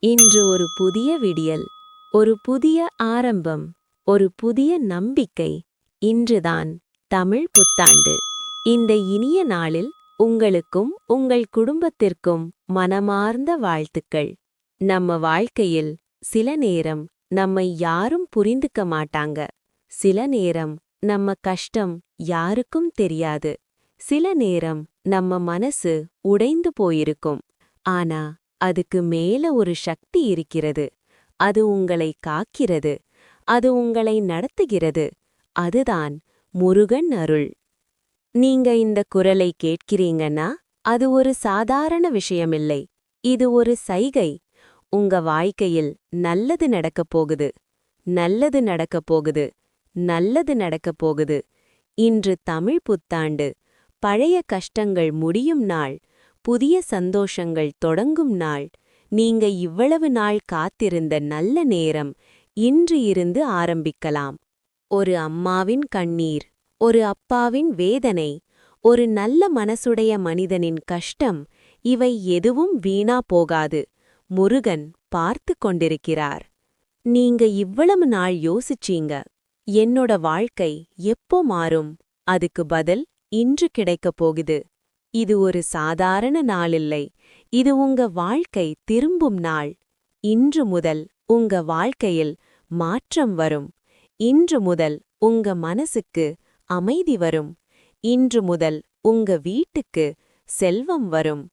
இன்று ஒரு புதிய விடியல், ஒரு புதிய ஆரம்பம், ஒரு புதிய நம்பிக்கை. இன்றுதான் தமிழ் புத்தாண்டு. இந்த இனிய நாளில் உங்களுக்கும் உங்கள் குடும்பத்திற்கும் மனமார்ந்த வாழ்த்துக்கள். நம்ம வாழ்க்கையில் சில நேரம் நம்மை யாரும் புரிந்துக்க மாட்டாங்க. சில நேரம் நம்ம கஷ்டம் யாருக்கும் தெரியாது. சில நேரம் நம்ம மனசு உடைந்து போயிருக்கும். ஆனா அதுக்கு மேல ஒரு சக்தி இருக்கிறது. அது உங்களை காக்கிறது. அது உங்களை நடத்துகிறது. அதுதான் முருகன் அருள். நீங்க இந்த குரலை கேட்கிறீங்கன்னா அது ஒரு சாதாரண விஷயமில்லை. இது ஒரு சைகை. உங்க வாழ்க்கையில் நல்லது நடக்கப் போகுது. நல்லது நடக்கப் போகுது. நல்லது நடக்கப் போகுது. இன்று தமிழ் புத்தாண்டு. பழைய கஷ்டங்கள் முடியும் நாள். புதிய சந்தோஷங்கள் தொடங்கும் நாள். நீங்க இவ்வளவு நாள் காத்திருந்த நல்ல நேரம் இன்று இருந்து ஆரம்பிக்கலாம். ஒரு அம்மாவின் கண்ணீர், ஒரு அப்பாவின் வேதனை, ஒரு நல்ல மனசுடைய மனிதனின் கஷ்டம், இவை எதுவும் வீணா போகாது. முருகன் பார்த்து கொண்டிருக்கிறார். நீங்க இவ்வளவு நாள் யோசிச்சீங்க, என்னோட வாழ்க்கை எப்போ மாறும்? அதுக்கு பதில் இன்று கிடைக்கப் போகுது. இது ஒரு சாதாரண நாளில்லை. இது உங்க வாழ்க்கை திரும்பும் நாள். இன்று முதல் உங்க வாழ்க்கையில் மாற்றம் வரும். இன்று முதல் உங்க மனசுக்கு அமைதி வரும். இன்று முதல் உங்க வீட்டுக்கு செல்வம் வரும்.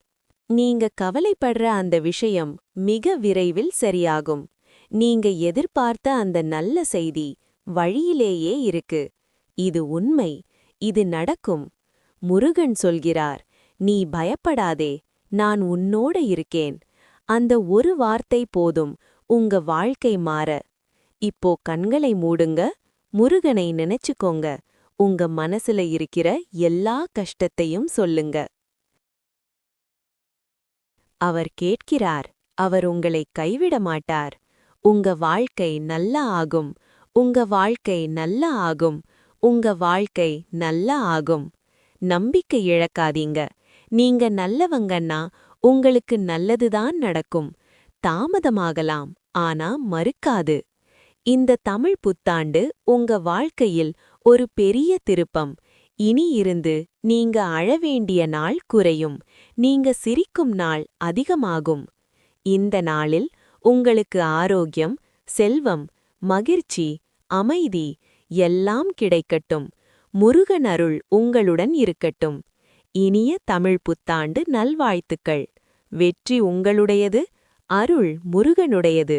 நீங்க கவலைப்படுற அந்த விஷயம் மிக விரைவில் சரியாகும். நீங்க எதிர்பார்த்த அந்த நல்ல செய்தி வழியிலேயே இருக்கு. இது உண்மை. இது நடக்கும். முருகன் சொல்கிறார், நீ பயப்படாதே, நான் உன்னோட இருக்கேன். அந்த ஒரு வார்த்தை போதும் உங்க வாழ்க்கை மாற. இப்போ கண்களை மூடுங்க. முருகனை நினைச்சுக்கோங்க. உங்க மனசுல இருக்கிற எல்லா கஷ்டத்தையும் சொல்லுங்க. அவர் கேட்கிறார். அவர் உங்களை கைவிட மாட்டார். உங்க வாழ்க்கை நல்லா ஆகும். உங்க வாழ்க்கை நல்லா ஆகும். உங்க வாழ்க்கை நல்லா ஆகும். நம்பிக்கை இழக்காதீங்க. நீங்க நல்லவங்கன்னா உங்களுக்கு நல்லதுதான் நடக்கும். தாமதமாகலாம், ஆனா மறுக்காது. இந்த தமிழ் புத்தாண்டு உங்க வாழ்க்கையில் ஒரு பெரிய திருப்பம். இனி இருந்து நீங்க அழ வேண்டிய நாள் குறையும். நீங்க சிரிக்கும் நாள் அதிகமாகும். இந்த நாளில் உங்களுக்கு ஆரோக்கியம், செல்வம், மகிழ்ச்சி, அமைதி எல்லாம் கிடைக்கட்டும். முருகன் அருள் உங்களுடன் இருக்கட்டும். இனிய தமிழ் புத்தாண்டு நல்வாழ்த்துக்கள். வெற்றி உங்களுடையது. அருள் முருகனுடையது.